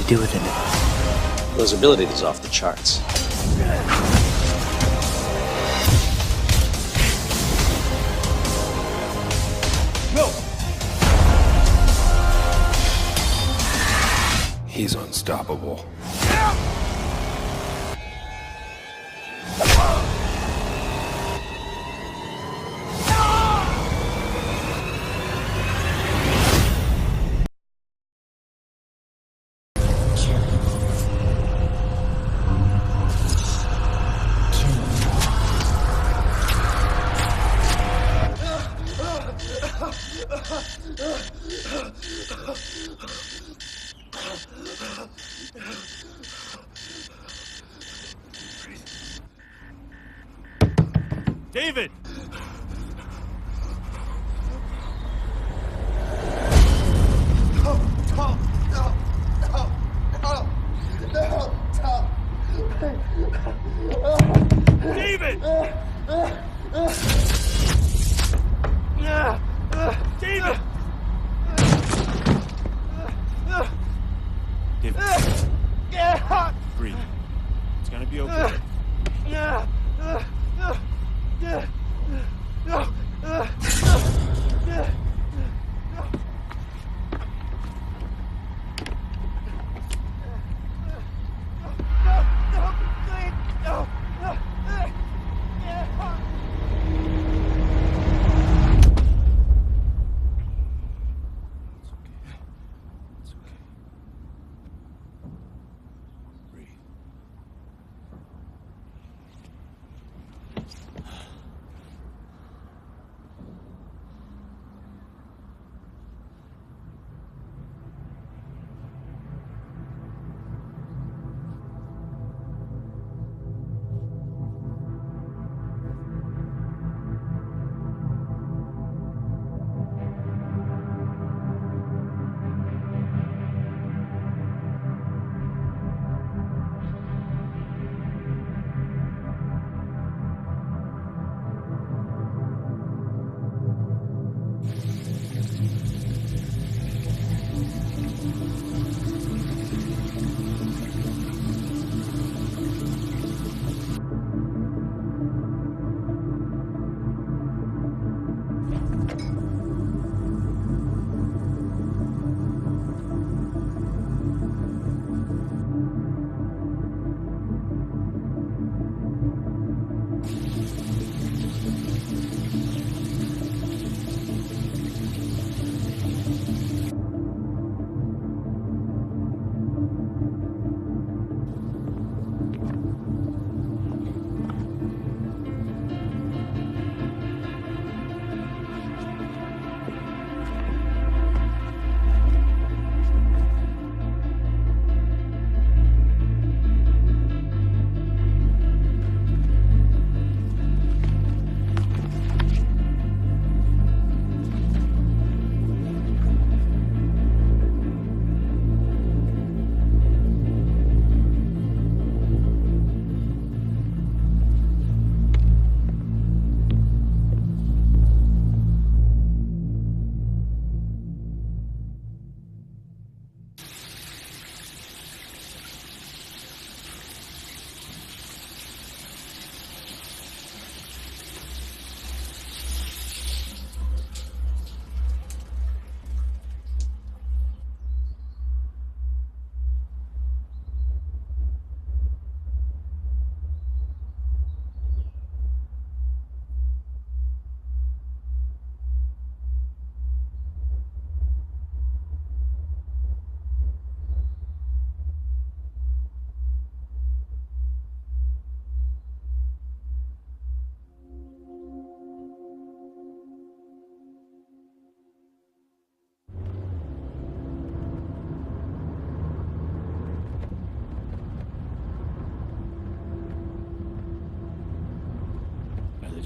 do with it? Those abilities is off the charts. No! He's unstoppable. David! David! David! David. Breathe. It's gonna be okay.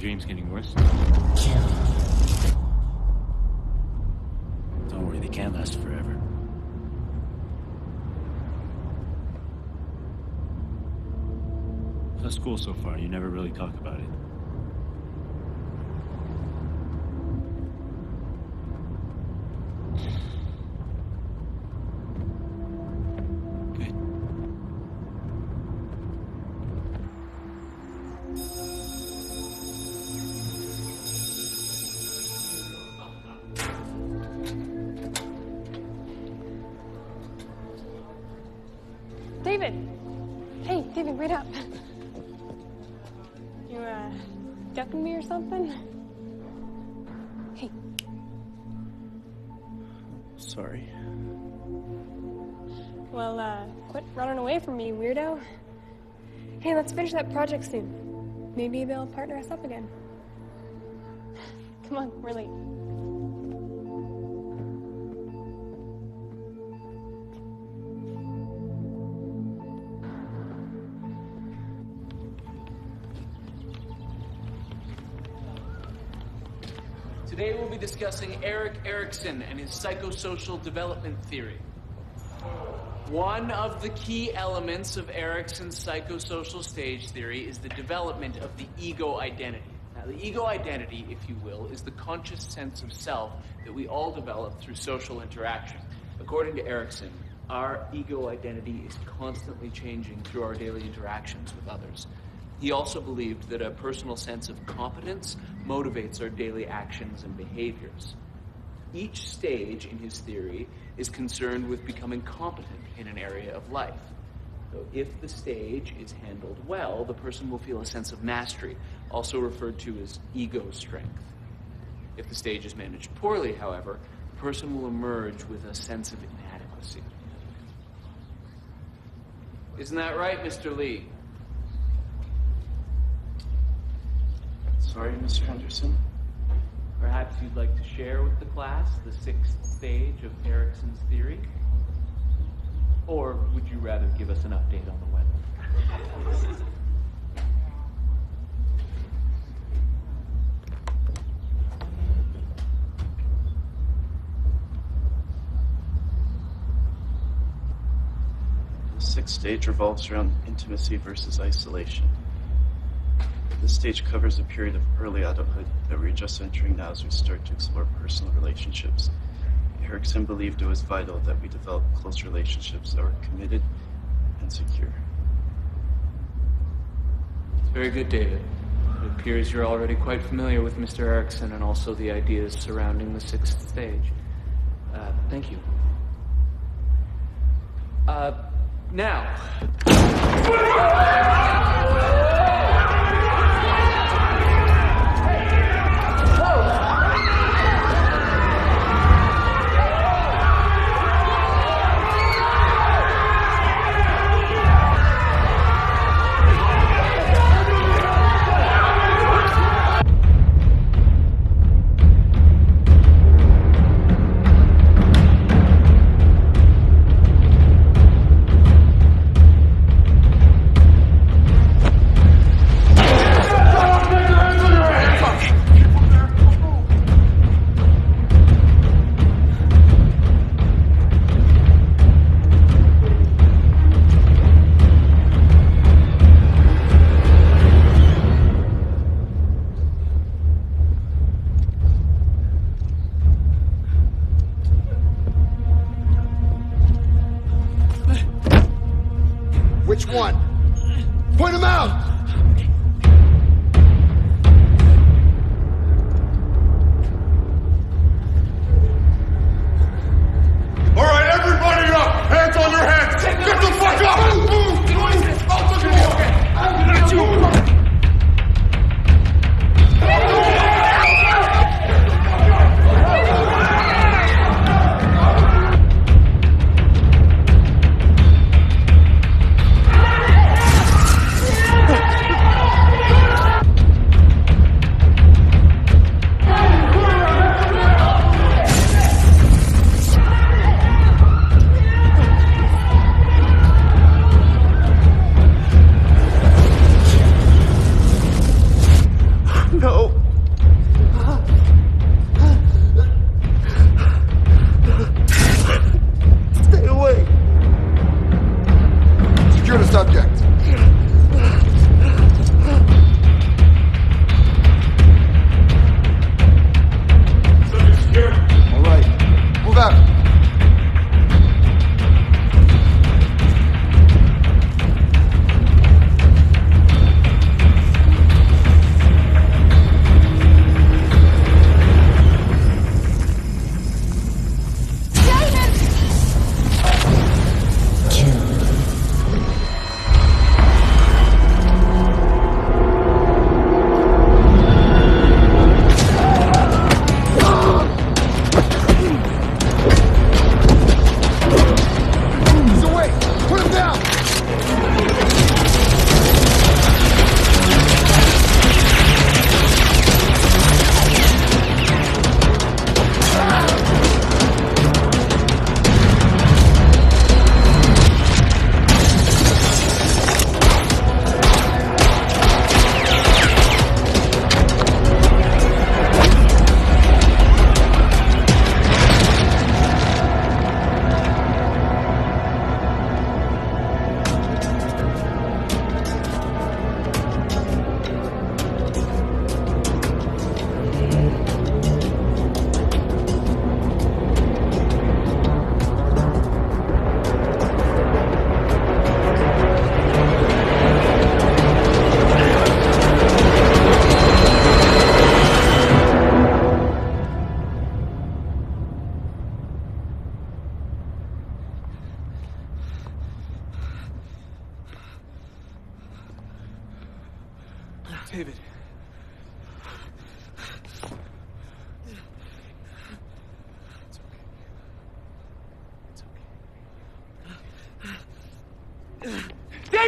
Dream's getting worse. Don't worry, they can't last forever. How's school so far? You never really talk about it. David! Hey, David, wait up. You, ducking me or something? Hey. Sorry. Well, quit running away from me, weirdo. Hey, let's finish that project soon. Maybe they'll partner us up again. Come on, we're late. Today we'll be discussing Erik Erikson and his psychosocial development theory. One of the key elements of Erikson's psychosocial stage theory is the development of the ego identity. Now, the ego identity, if you will, is the conscious sense of self that we all develop through social interaction. According to Erikson, our ego identity is constantly changing through our daily interactions with others. He also believed that a personal sense of competence motivates our daily actions and behaviors. Each stage in his theory is concerned with becoming competent in an area of life. So if the stage is handled well, the person will feel a sense of mastery, also referred to as ego strength. If the stage is managed poorly, however, the person will emerge with a sense of inadequacy. Isn't that right, Mr. Lee? Sorry, Mr. Henderson. Perhaps you'd like to share with the class the sixth stage of Erikson's theory? Or would you rather give us an update on the weather? The sixth stage revolves around intimacy versus isolation. This stage covers a period of early adulthood that we're just entering now as we start to explore personal relationships. Erikson believed it was vital that we develop close relationships that were committed and secure. Very good, David. It appears you're already quite familiar with Mr. Erikson and also the ideas surrounding the sixth stage. Thank you. Now...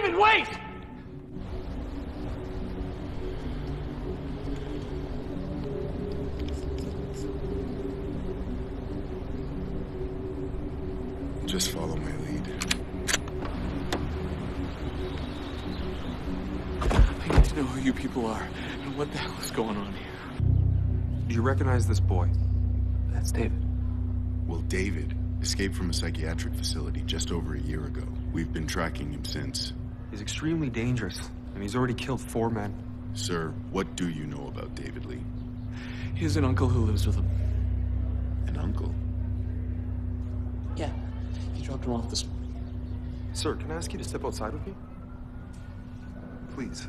David, wait! Just follow my lead. I need to know who you people are and what the hell is going on here. Do you recognize this boy? That's David. Well, David escaped from a psychiatric facility just over a year ago. We've been tracking him since. He's extremely dangerous, and he's already killed 4 men. Sir, what do you know about David Lee? He has an uncle who lives with him. An uncle? Yeah, he dropped him off this morning. Sir, can I ask you to step outside with me? Please.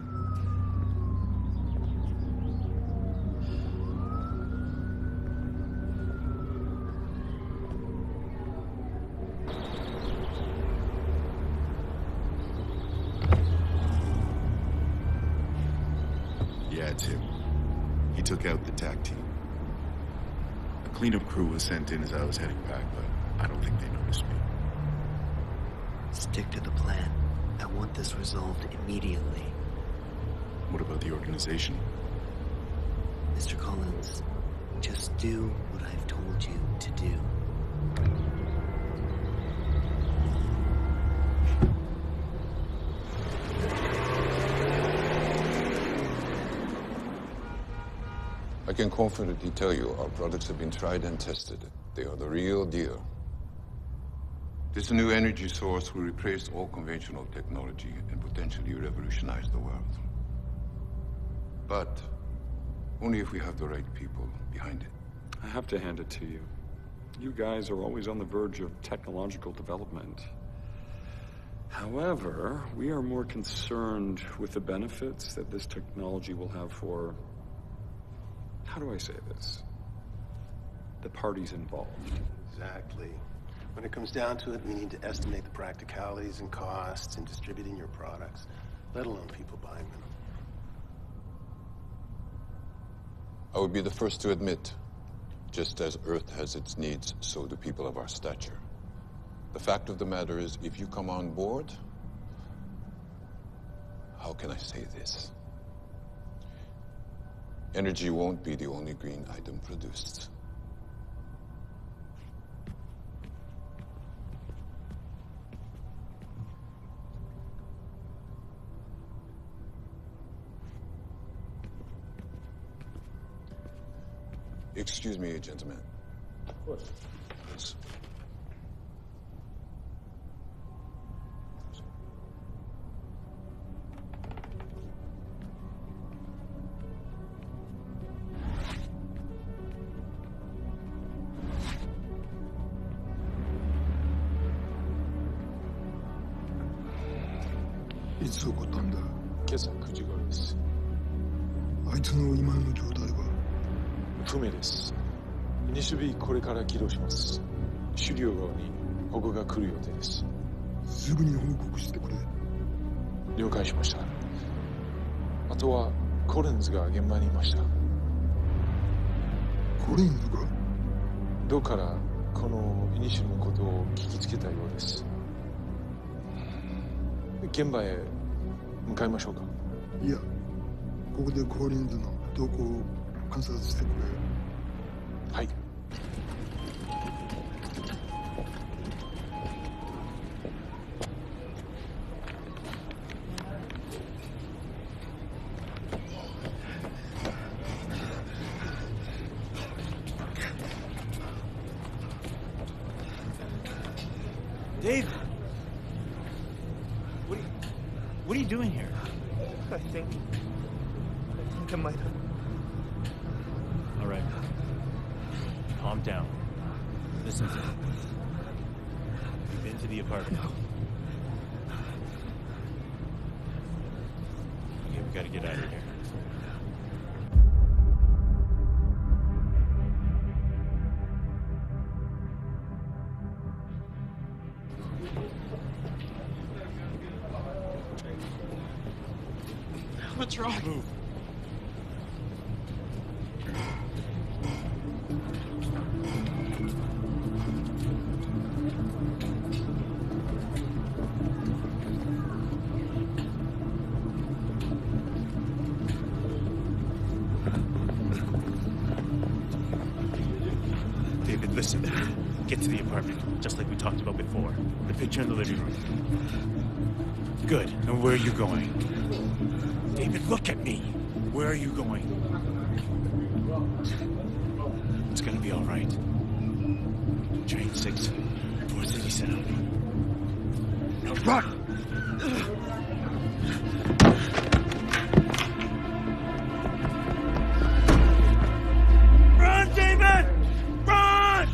Yeah, it's him. He took out the TAC team. A cleanup crew was sent in as I was heading back, but I don't think they noticed me. Stick to the plan. I want this resolved immediately. What about the organization? Mr. Collins, just do what I've told you to do. I can confidently tell you our products have been tried and tested. They are the real deal. This new energy source will replace all conventional technology and potentially revolutionize the world. But only if we have the right people behind it. I have to hand it to you. You guys are always on the verge of technological development. However, we are more concerned with the benefits that this technology will have for... How do I say this? The parties involved. Exactly. When it comes down to it, we need to estimate the practicalities and costs in distributing your products, let alone people buying them. I would be the first to admit, just as Earth has its needs, so do people of our stature. The fact of the matter is, if you come on board, how can I say this? Energy won't be the only green item produced. Excuse me, gentlemen. Of course. Yes.いつ起こったんだ？今朝9時頃です。あいつの今の状態は？不明です。イニシュビこれから起動します。狩猟側に保護が来る予定です。すぐに報告してくれ。了解しました。あとはコレンズが現場にいました。コレンズが？どうからこのイニシュのことを聞きつけたようです。現場へ向かいましょうか。いや、ここでコリンズの動向を観察してくれ。はい。Dave! What are you doing here? I think I might have. All right. Calm down. Listen to me. You've been to the apartment. Okay, we gotta get out of here. What's wrong? Move. David, listen. Get to the apartment, just like we talked about before. The picture in the living room. Good. And where are you going? David, look at me. Where are you going? It's gonna be all right. Train 6, 437. Now run! Run, David! Run!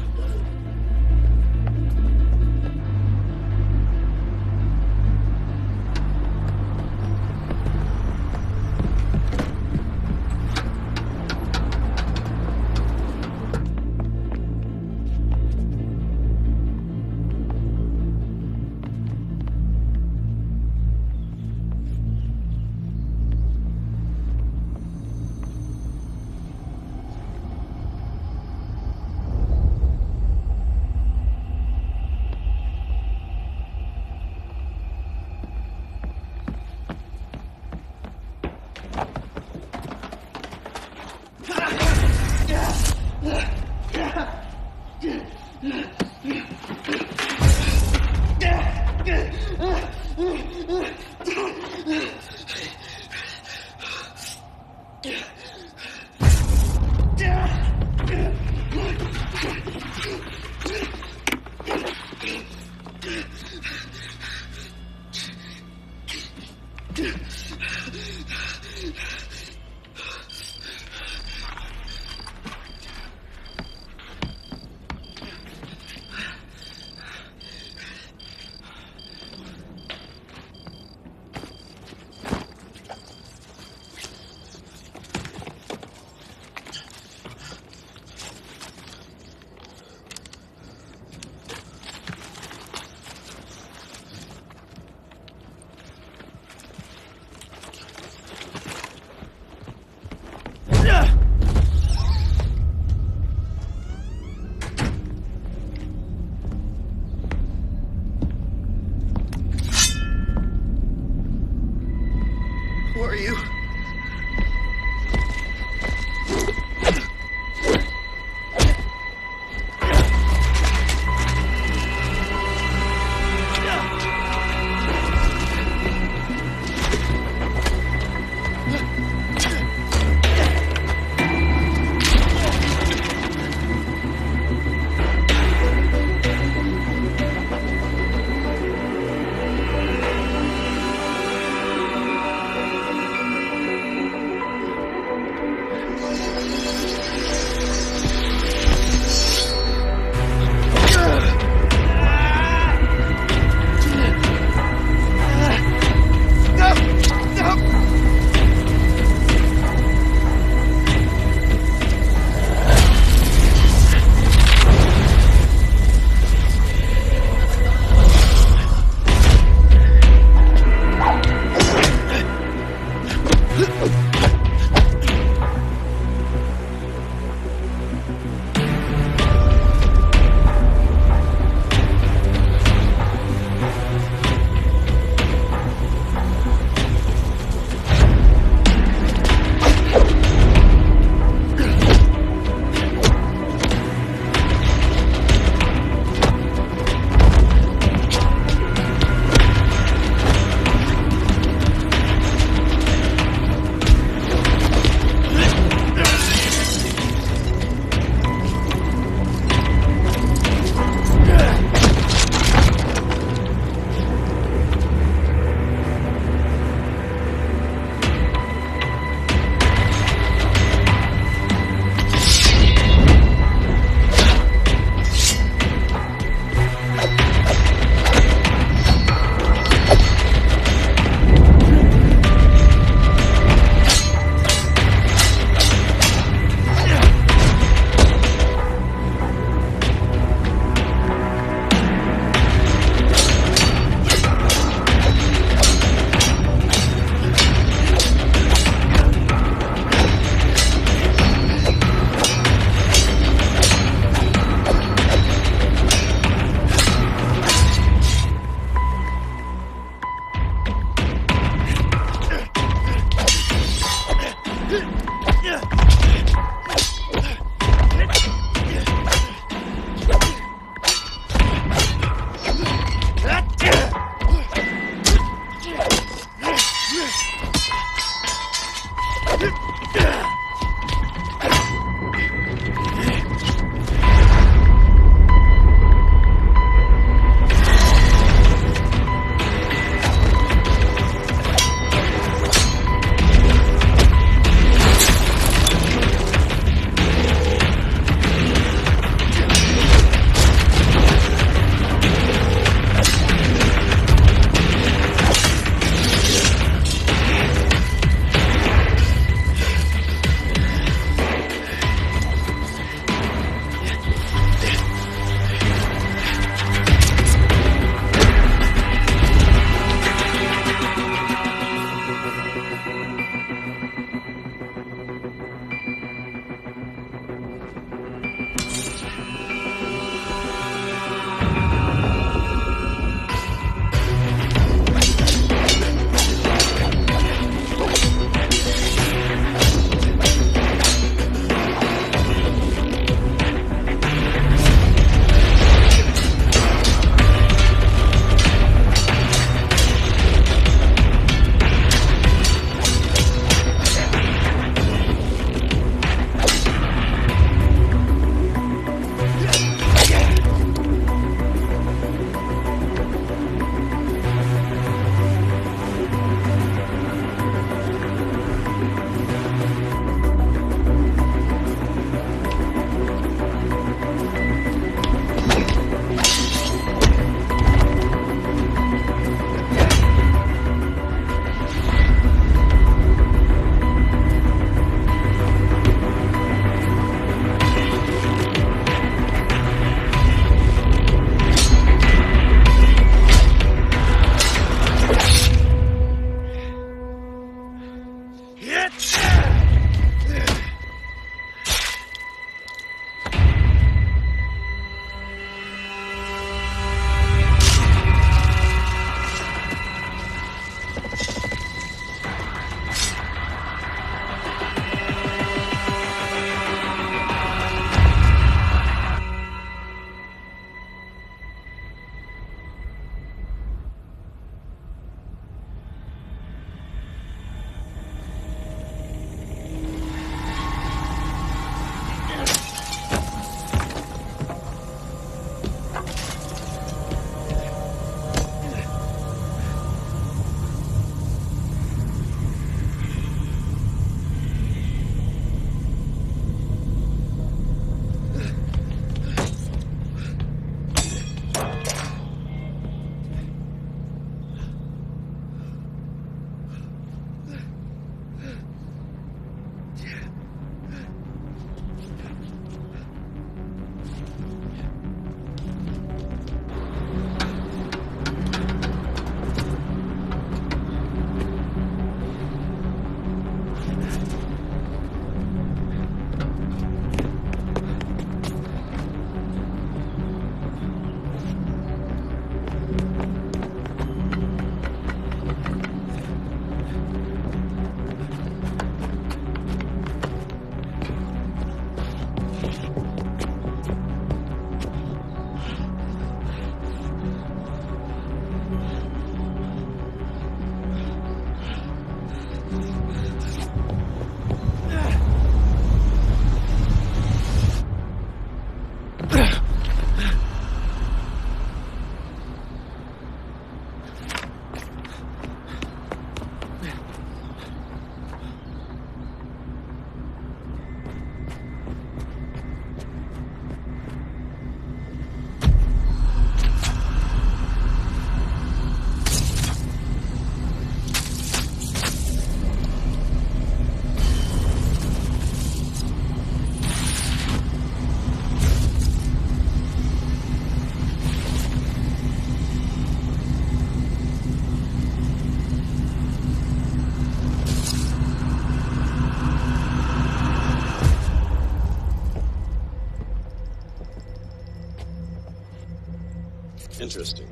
Interesting.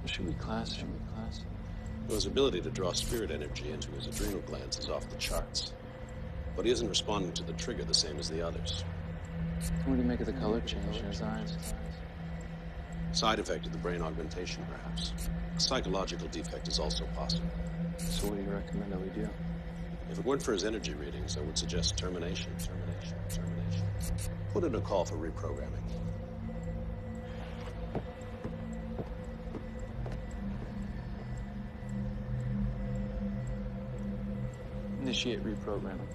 Should we class? Well, his ability to draw spirit energy into his adrenal glands is off the charts. But he isn't responding to the trigger the same as the others. What do you make of the color change in his eyes? Side effect of the brain augmentation, perhaps. A psychological defect is also possible. So what do you recommend that we do? If it weren't for his energy readings, I would suggest termination. Put in a call for reprogramming. Initiate reprogramming.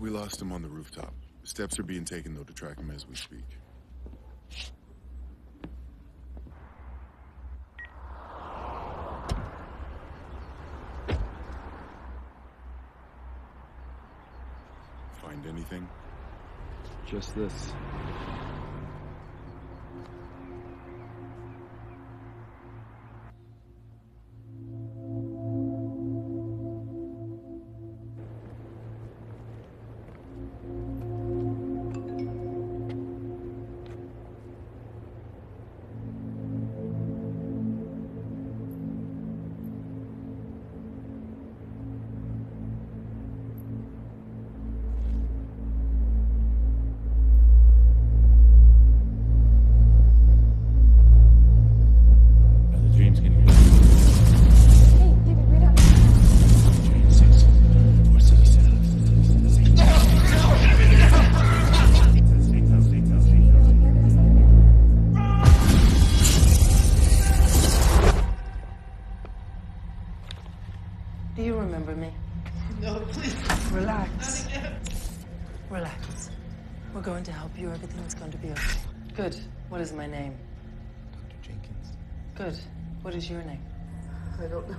We lost him on the rooftop. Steps are being taken, though, to track him as we speak. Find anything? Just this. Do you remember me? No, please. Relax. Relax. We're going to help you. Everything's going to be okay. Good. What is my name? Dr. Jenkins. Good. What is your name? I don't know.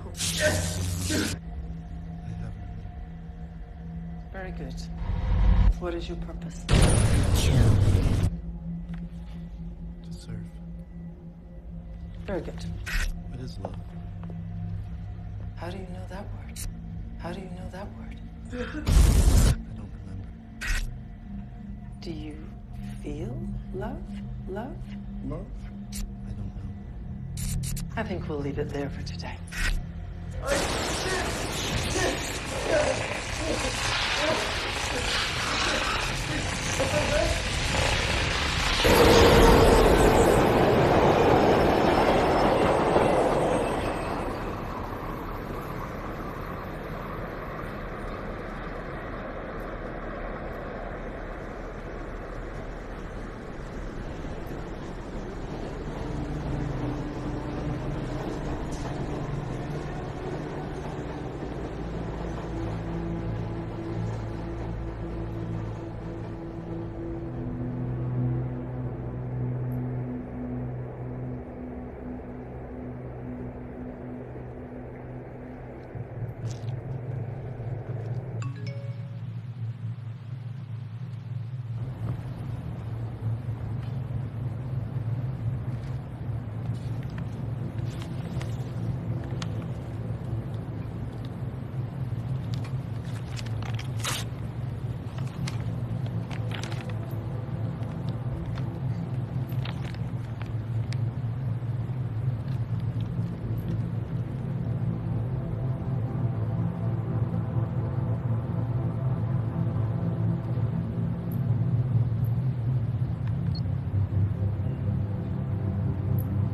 Very good. What is your purpose? To serve. Very good. What is love? How do you know that word? How do you know that word? I don't remember. Do you feel love? Love? Love? I don't know. I think we'll leave it there for today.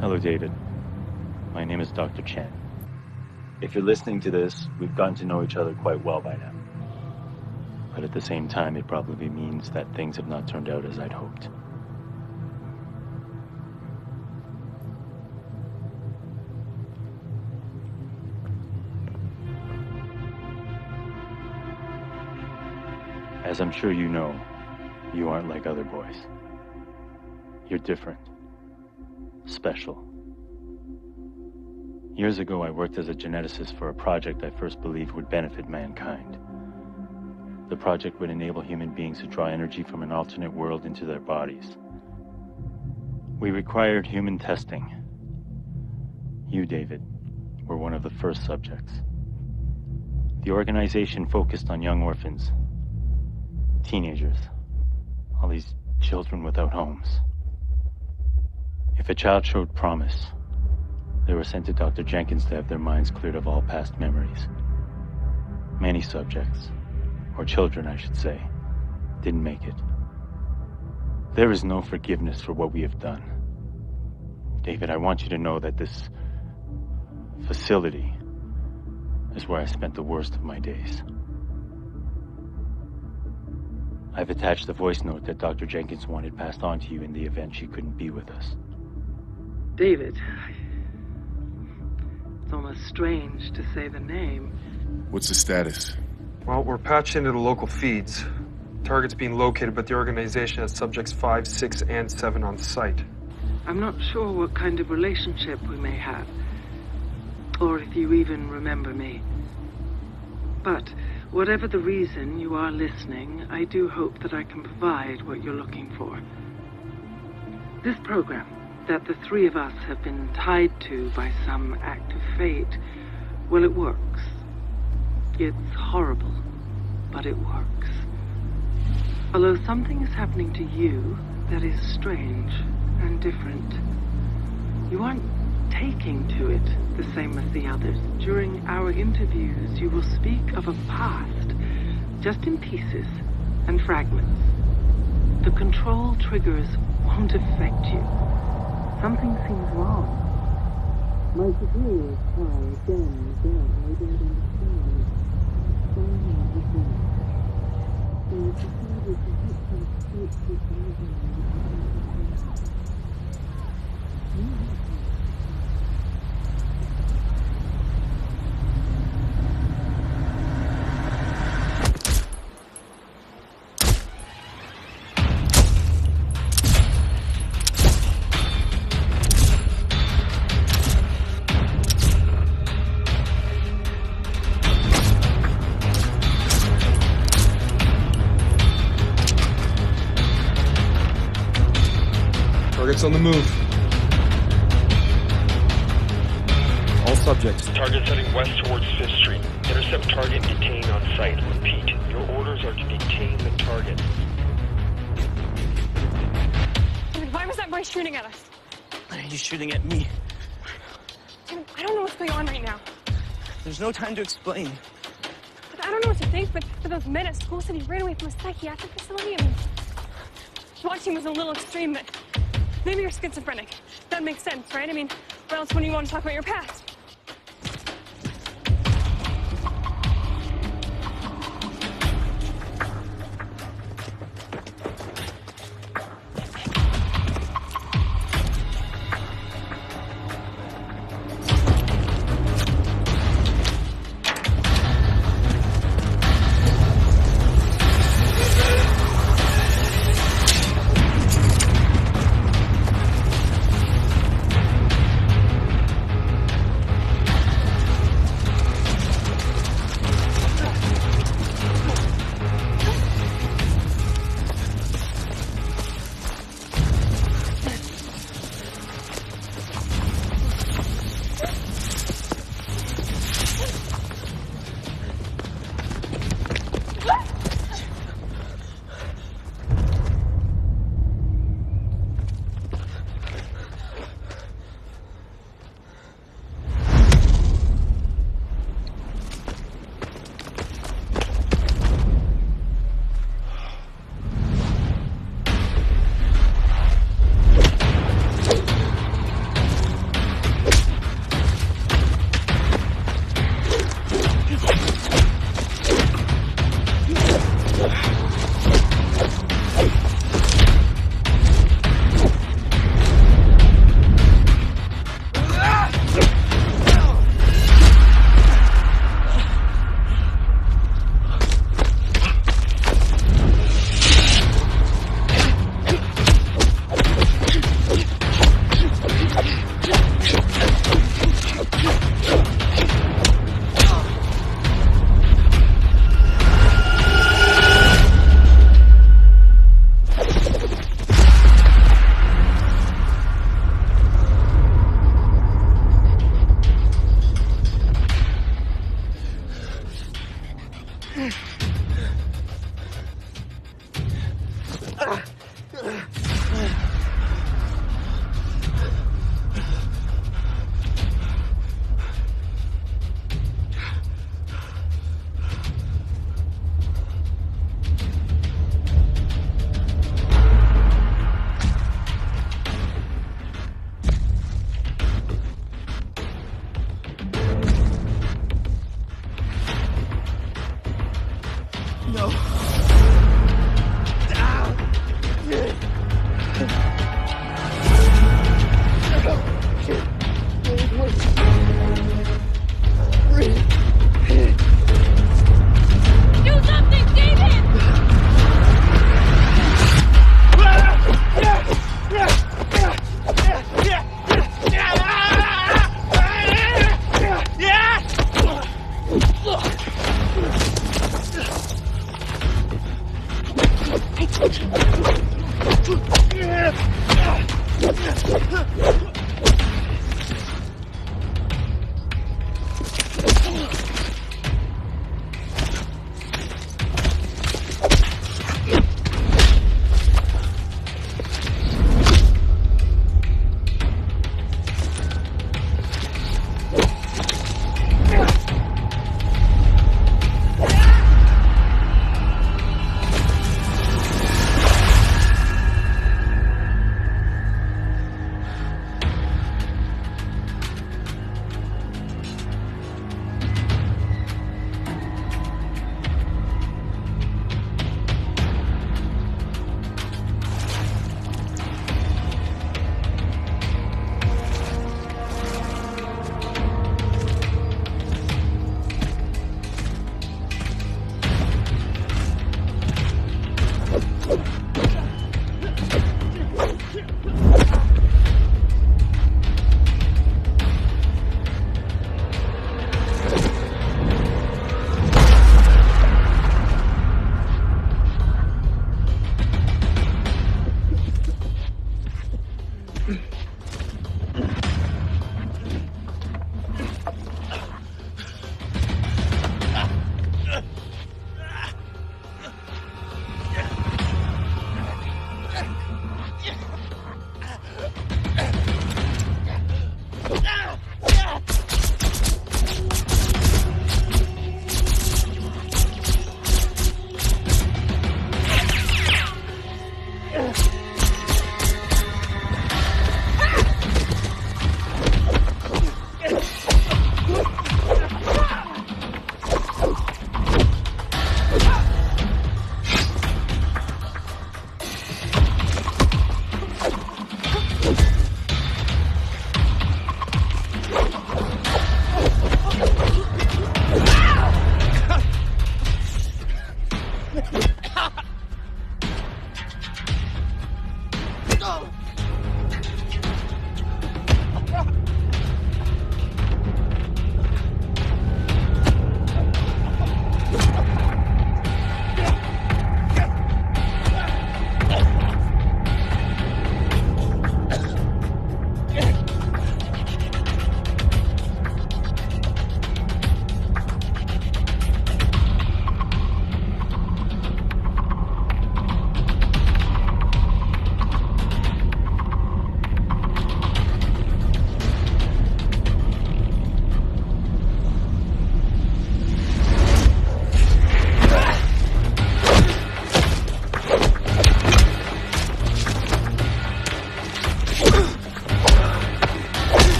Hello, David. My name is Dr. Chen. If you're listening to this, we've gotten to know each other quite well by now. But at the same time, it probably means that things have not turned out as I'd hoped. As I'm sure you know, You aren't like other boys. You're different. Special. Years ago, I worked as a geneticist for a project I first believed would benefit mankind. The project would enable human beings to draw energy from an alternate world into their bodies. We required human testing. You, David, were one of the first subjects. The organization focused on young orphans, teenagers, all these children without homes. If a child showed promise, they were sent to Dr. Jenkins to have their minds cleared of all past memories. Many subjects, or children I should say, didn't make it. There is no forgiveness for what we have done. David, I want you to know that this facility is where I spent the worst of my days. I've attached the voice note that Dr. Jenkins wanted passed on to you in the event she couldn't be with us. David, it's almost strange to say the name. What's the status? Well, we're patched into the local feeds. Target's being located, but the organization has subjects 5, 6, and 7 on site. I'm not sure what kind of relationship we may have, or if you even remember me. But whatever the reason you are listening, I do hope that I can provide what you're looking for. This program that the three of us have been tied to by some act of fate, well, it works. It's horrible, but it works. Although something is happening to you that is strange and different. You aren't taking to it the same as the others. During our interviews, you will speak of a past, just in pieces and fragments. The control triggers won't affect you. Something seems wrong. My superiors try again and again. I don't understand. Somehow I can't. So it's decided to hit some state with Target's on the move. All subjects. Target's heading west towards 5th Street. Intercept target, detain on site. Repeat, your orders are to detain the target. Why was that boy shooting at us? Why are you shooting at me? I don't know what's going on right now. There's no time to explain. I don't know what to think, but for those men at school said he ran away from a psychiatric facility. I mean, watching was a little extreme, but maybe you're schizophrenic. That makes sense, right? I mean, what else when you want to talk about your past?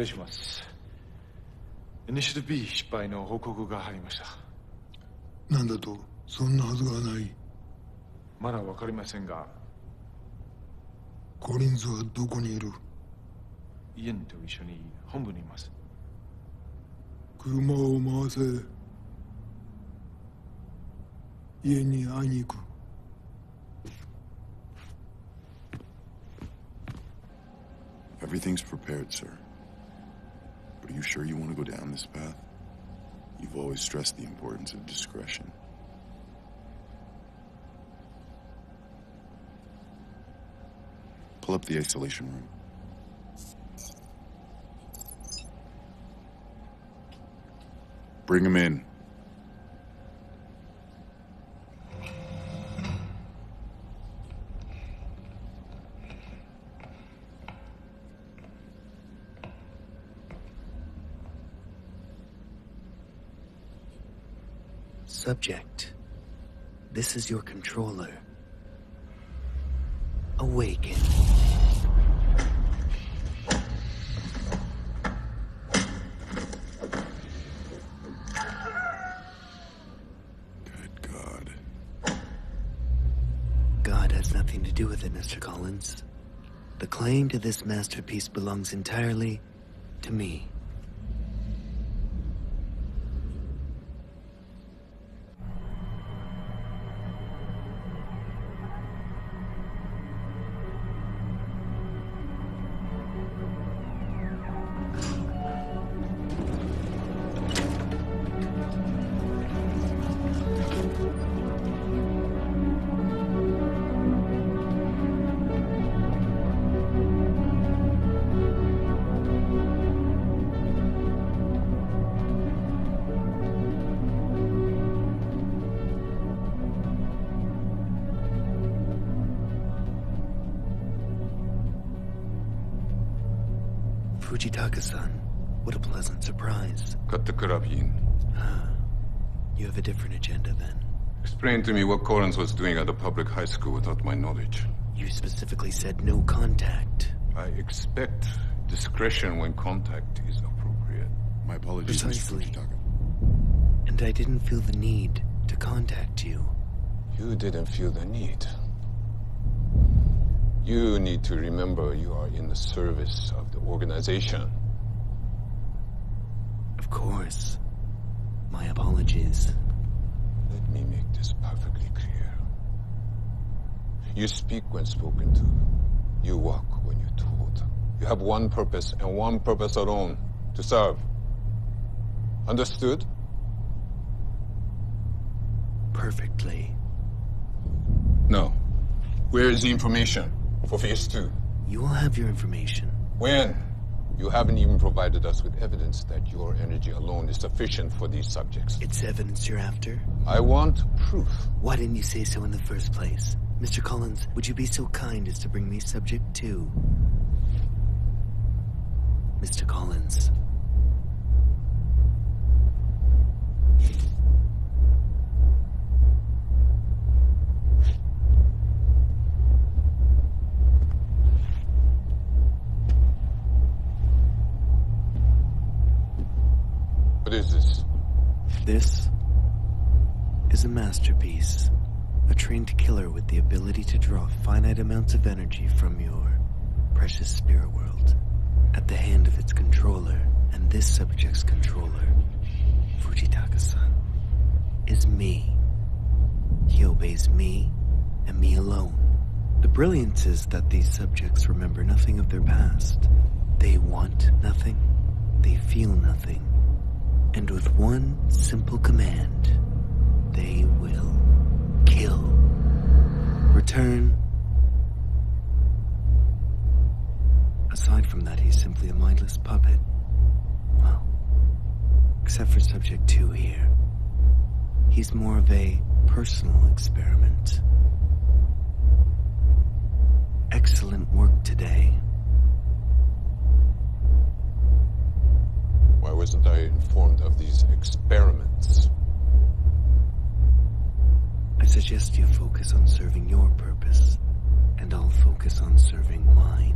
礼します。イニシティブ B 失敗の報告が入りました。なんだと？そんなはずがない。まだわかりませんが、コリンズはどこにいる？イエンと一緒に本部にいます。車を回せ。家に会いに行く。Everything's prepared, sir. But are you sure you want to go down this path? You've always stressed the importance of discretion. Pull up the isolation room. Bring him in. Subject, this is your controller. Awaken. Good God. God has nothing to do with it, Mr. Collins. The claim to this masterpiece belongs entirely to me. Fujitaka-san, what a pleasant surprise. Cut the carabine. You have a different agenda then. Explain to me what Collins was doing at a public high school without my knowledge. You specifically said no contact. I expect discretion when contact is appropriate. My apologies, Mr. Fujitaka. And I didn't feel the need to contact you. You didn't feel the need. You need to remember you are in the service of the organization. Of course. My apologies. Let me make this perfectly clear. You speak when spoken to. You walk when you're told. You have one purpose and one purpose alone: to serve. Understood? Perfectly. No. Where is the information for Phase 2? You will have your information. When? You haven't even provided us with evidence that your energy alone is sufficient for these subjects. It's evidence you're after? I want proof. Why didn't you say so in the first place? Mr. Collins, would you be so kind as to bring me subject 2? Mr. Collins. What is this? This is a masterpiece. A trained killer with the ability to draw finite amounts of energy from your precious spirit world at the hand of its controller. And this subject's controller, Fujitaka-san, is me. He obeys me and me alone. The brilliance is that these subjects remember nothing of their past. They want nothing. They feel nothing. And with one simple command, they will kill. Return. Aside from that, he's simply a mindless puppet. Well, except for Subject 2 here. He's more of a personal experiment. Excellent work today. Why wasn't I informed of these experiments? I suggest you focus on serving your purpose, and I'll focus on serving mine.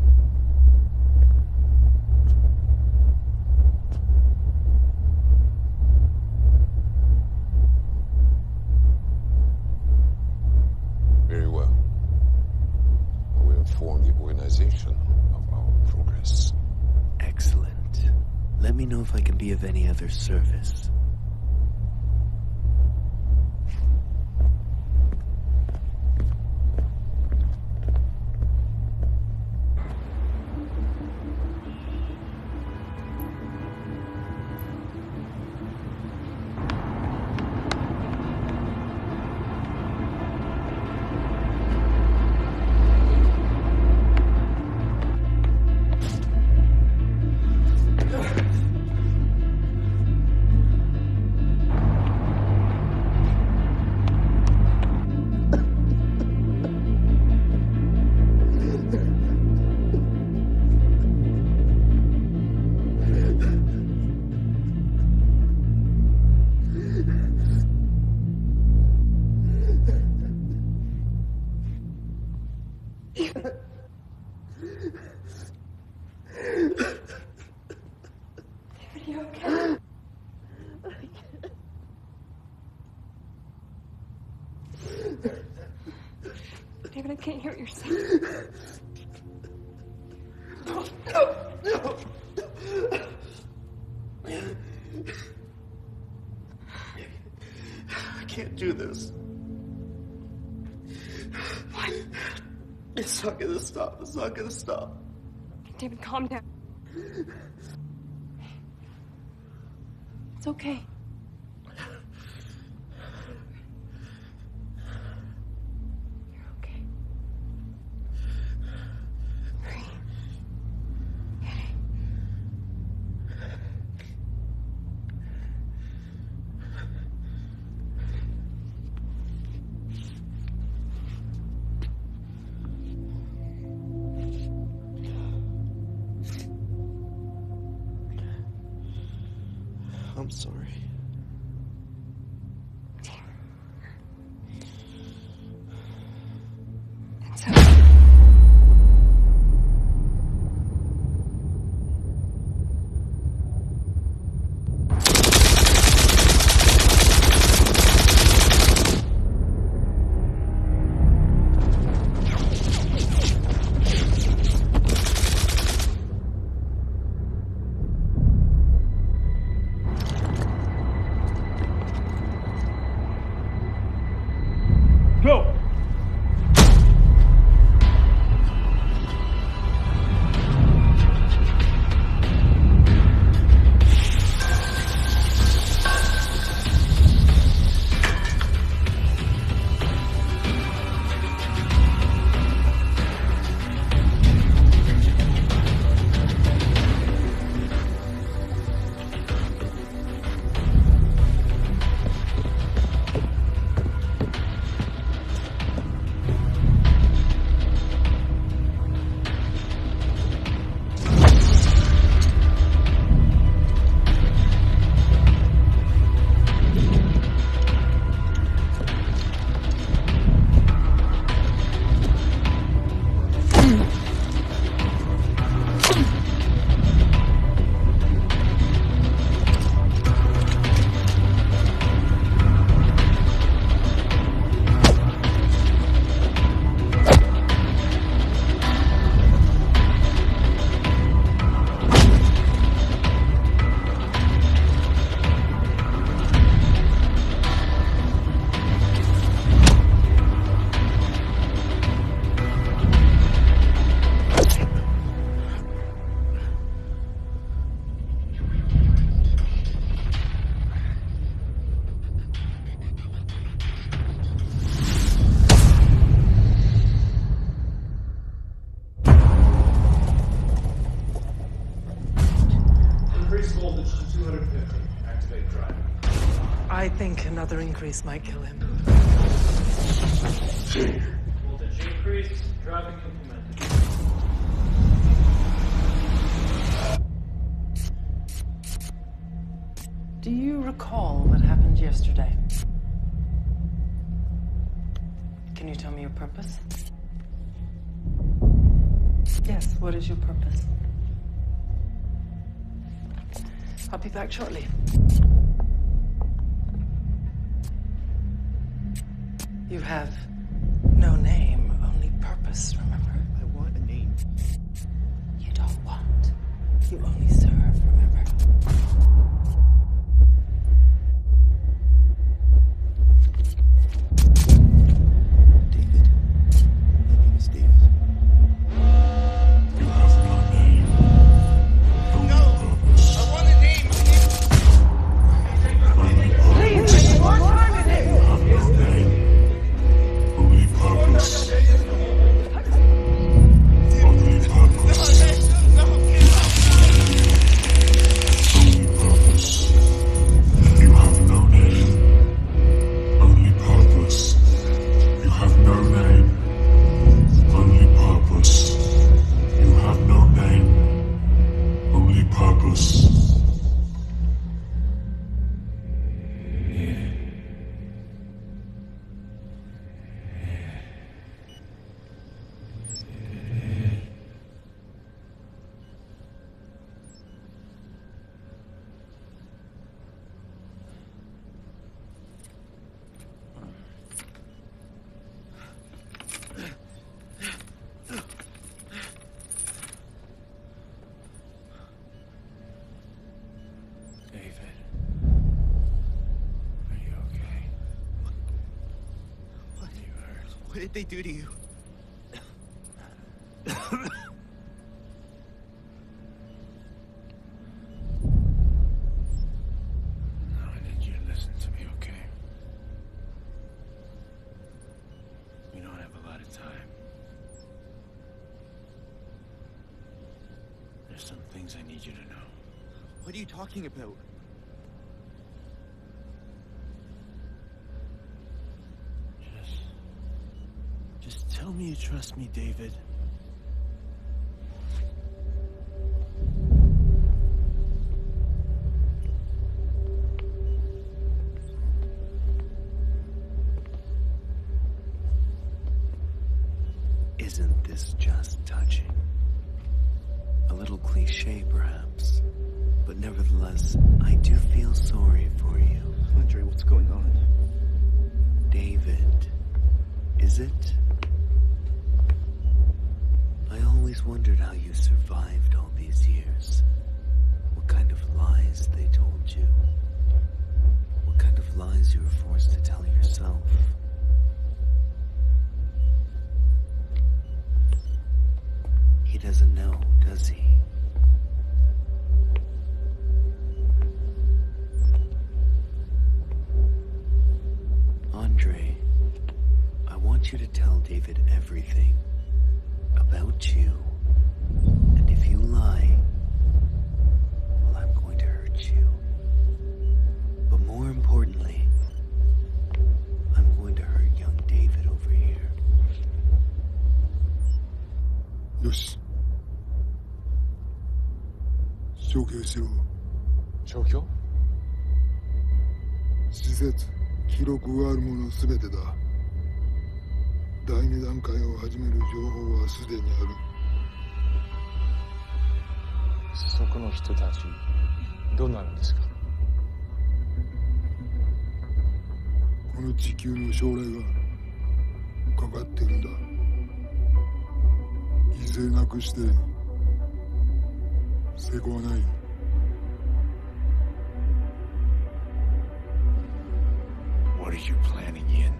let me know if I can be of any other service. Are you okay? David, I can't hear what you're saying. No. I can't do this. What? It's not gonna stop. It's not gonna stop. David, calm down. It's okay. You're okay. Breathe. I'm sorry. It's okay. Go! Increase voltage to 250. Activate drive. I think another increase might kill him. Voltage increase. Driving implemented. Do you recall what happened yesterday? Can you tell me your purpose? Yes, what is your purpose? I'll be back shortly. You have no name, only purpose, remember? I want a name. You don't want. You only serve, remember? What did they do to you? I need you to listen to me, okay? We don't have a lot of time. There's some things I need you to know. What are you talking about? Just tell me you trust me, David. Isn't this just touching? A little cliche, perhaps. But nevertheless, I do feel sorry for you. Andre, what's going on? David, is it? I always wondered how you survived all these years. What kind of lies they told you. What kind of lies you were forced to tell yourself. He doesn't know, does he? Andre, I want you to tell David everything about you. And if you lie, well, I'm going to hurt you. But more importantly, I'm going to hurt young David over here. よし。消去しろ。消去？施設、記録があるものすべてだ。第二段階を始める情報はすでにある。そこの人たち、どうなるんですか？この地球の将来がかかってるんだ。犠牲なくして成功はない。What are you planning, Yin?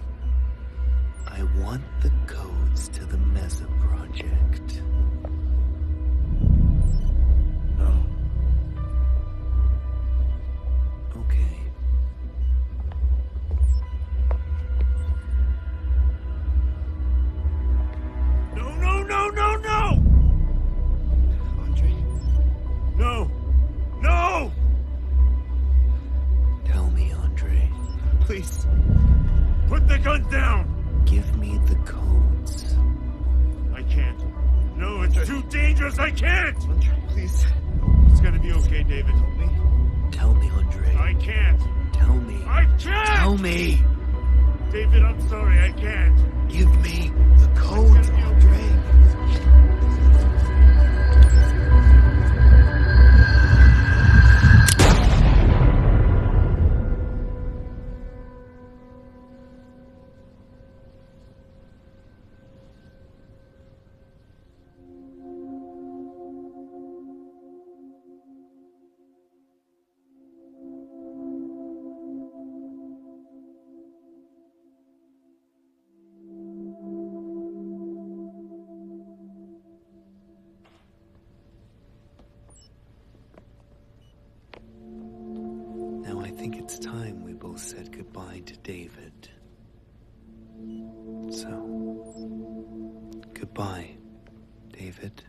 I want the codes to the Mesa project. No. Okay. No, no, no, no, no! Andre. No! No! Tell me, Andre. Please. Put the gun down! Give me the codes. I can't. No, it's too dangerous. I can't! Andre, please. It's gonna be okay, David. Help me. Tell me, Andre. I can't. Tell me. I can't! Tell me. David, I'm sorry. I can't. Give me the codes, Andre. Now I think it's time we both said goodbye to David. So, goodbye, David.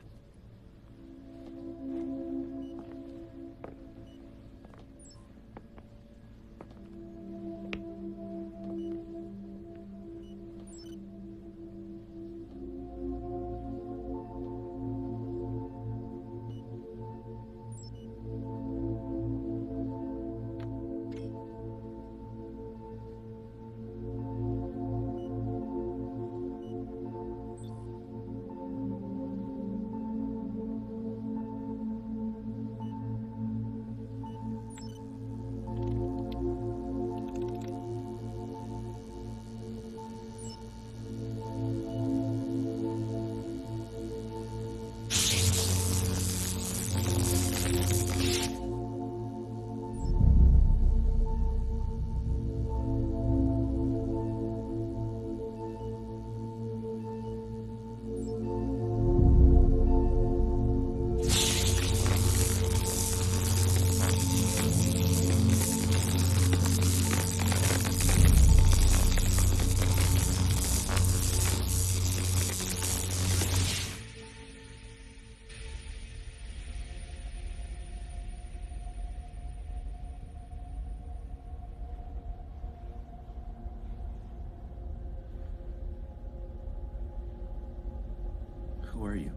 are you?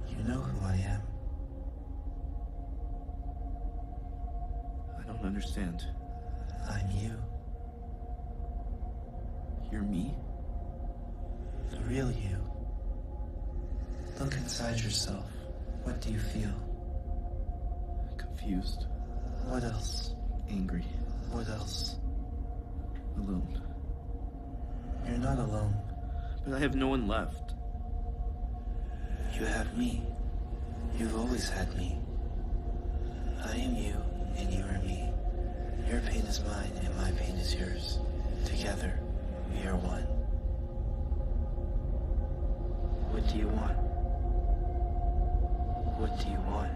You know who I am. I don't understand. I'm you. You're me? The real you. Look inside yourself. What do you feel? Confused. What else? Angry. What else? Alone. You're not alone. But I have no one left. You have me. You've always had me. I am you, and you are me. Your pain is mine, and my pain is yours. Together, we are one. What do you want? What do you want?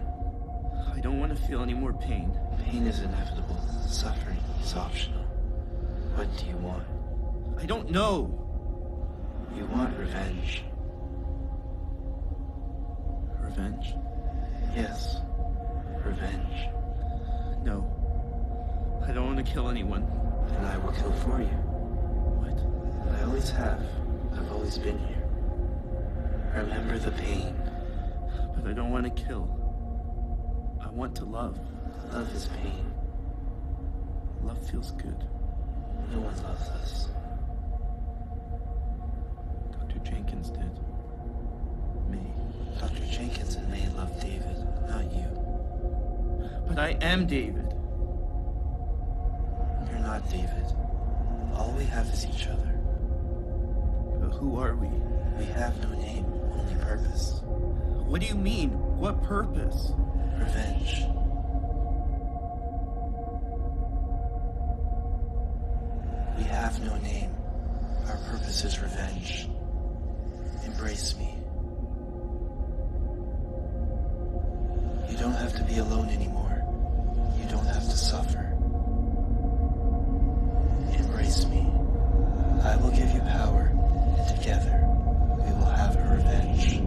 I don't want to feel any more pain. Pain is inevitable. Suffering is optional. What do you want? I don't know. You want revenge. Revenge? Yes. Revenge. No. I don't want to kill anyone. Then I will kill for you. What? I always have. I've always been here. Remember the pain. But I don't want to kill. I want to love. Love is pain. Love feels good. No one loves us. Dr. Jenkins did. May. Dr. Jenkins and May loved David, not you. But I am David. You're not David. All we have is each other. But who are we? We have no name, only purpose. What do you mean? What purpose? Revenge. We have no name. Our purpose is revenge. Embrace me. You don't have to be alone anymore. You don't have to suffer. Embrace me. I will give you power, and together we will have a revenge.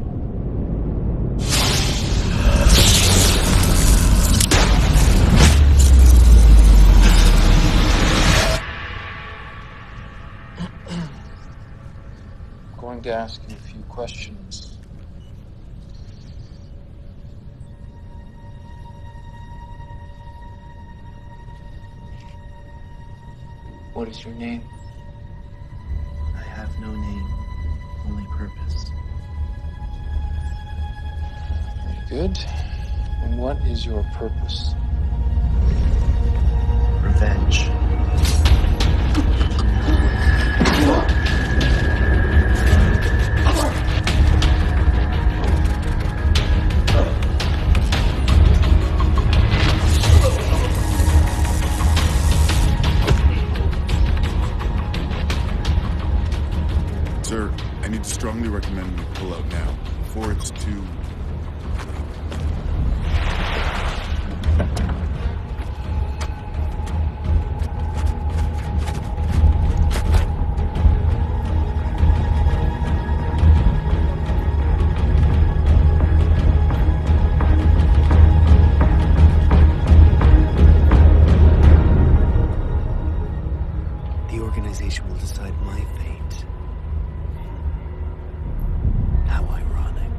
I'm going to ask you a few questions. What is your name? I have no name, only purpose. Very good. And what is your purpose? Revenge. Sir, I need to strongly recommend we pull out now, before it's too... The organization will decide my fate. How ironic.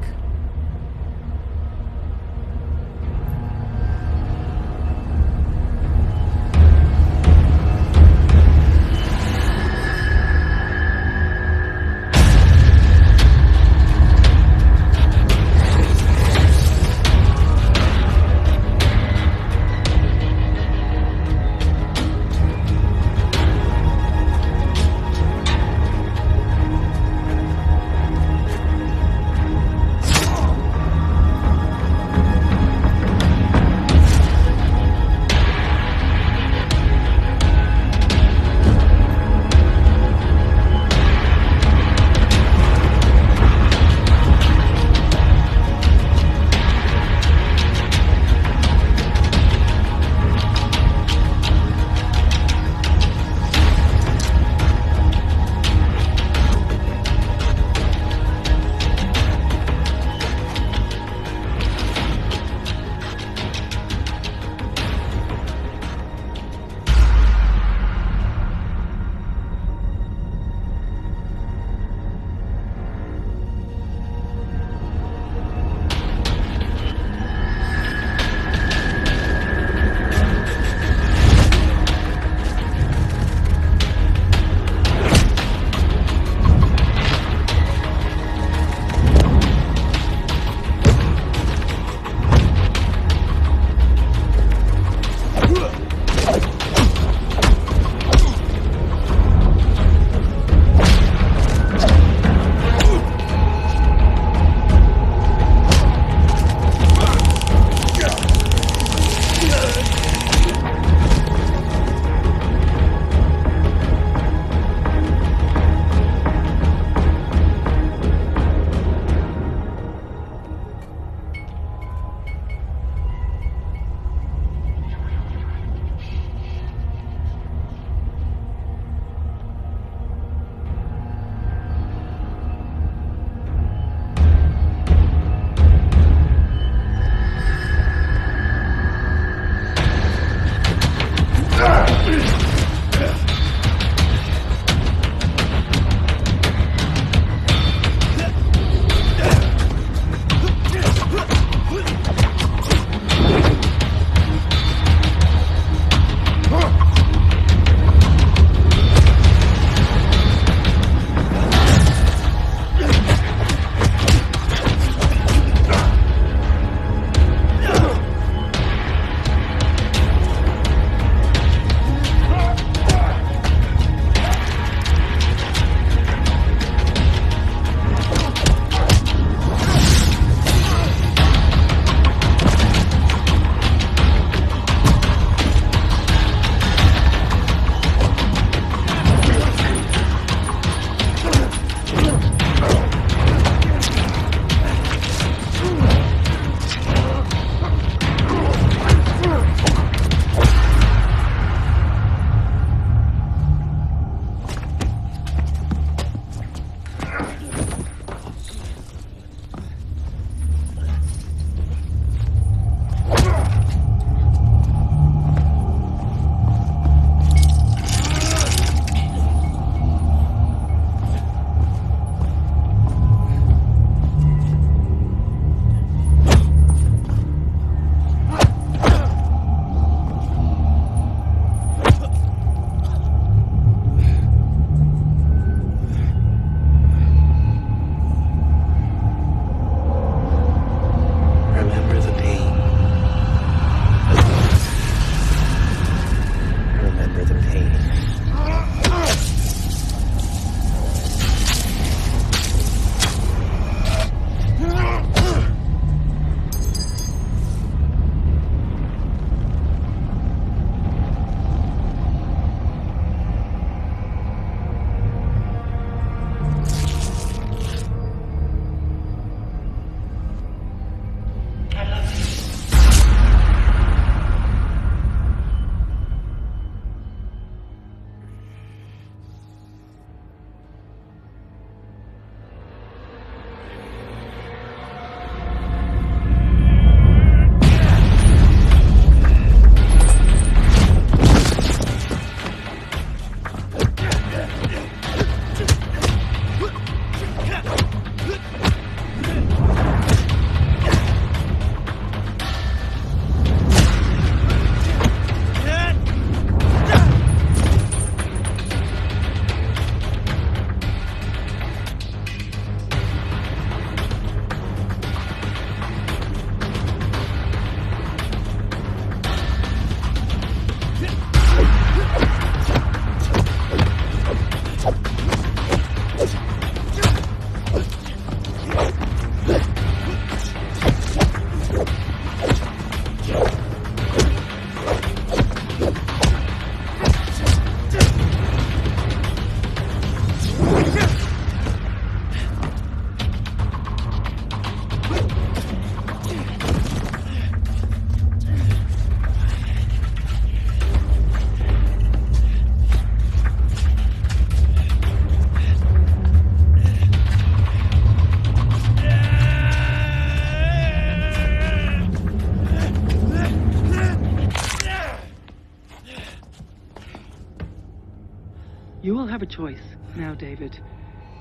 You will have a choice now, David.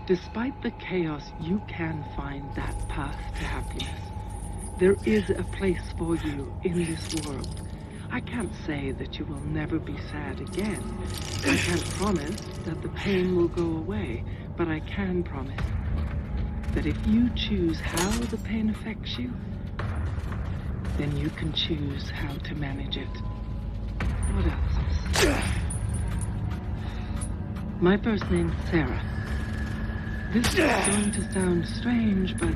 Despite the chaos, you can find that path to happiness. There is a place for you in this world. I can't say that you will never be sad again. I can't promise that the pain will go away, but I can promise that if you choose how the pain affects you, then you can choose how to manage it. What else? My first name's Sarah. This is going to sound strange, but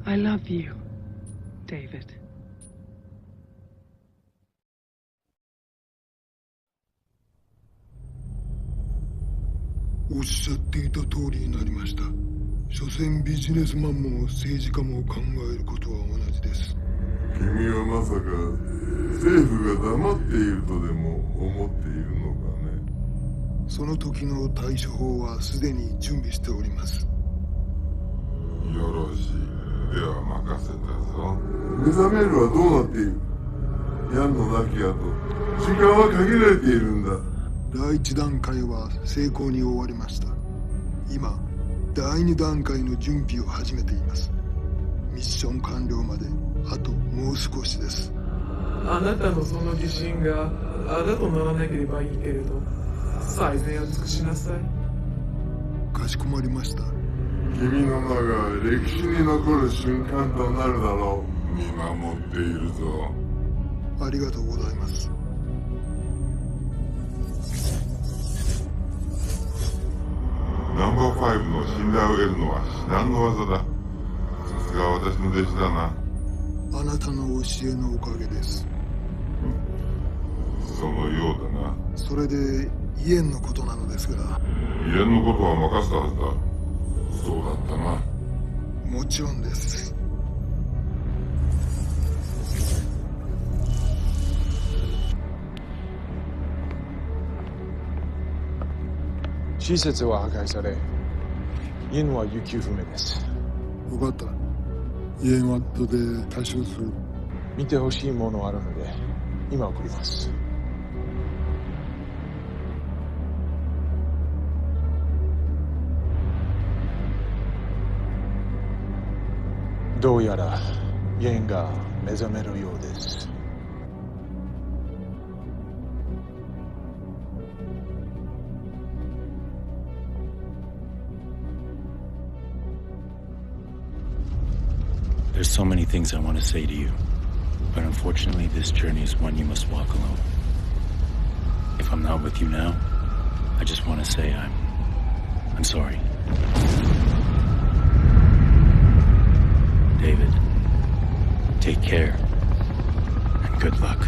I love you, David. おっしゃっていた通りになりました。所詮ビジネスマンも政治家も考えることは同じです。君はまさか政府が黙っているとでも思っているのかね。その時の対処法はすでに準備しております。よろしい。では任せたぞ。目覚めるはどうなっている？ヤンの亡き後、時間は限られているんだ。第一段階は成功に終わりました。今、第二段階の準備を始めています。ミッション完了まであともう少しです。あなたのその自信があだとならなければいいけれど、最善を尽くしなさい。かしこまりました。君の名が歴史に残る瞬間となるだろう。見守っているぞ。ありがとうございます。ナンバー5の信頼を得るのは至難の技だ。さすが私の弟子だな。あなたの教えのおかげです。そのようだな。それでイエンのことなのですが。イエンのことは任せたはずだ。そうだったな。もちろんです。施設は破壊され、イエンは行方不明です。分かった。イエンは後で対処する。見てほしいものあるので、今送ります。どうやらイエンが目覚めるようです。There's so many things I want to say to you, but unfortunately this journey is one you must walk alone. If I'm not with you now, I just want to say I'm sorry. David, take care, and good luck.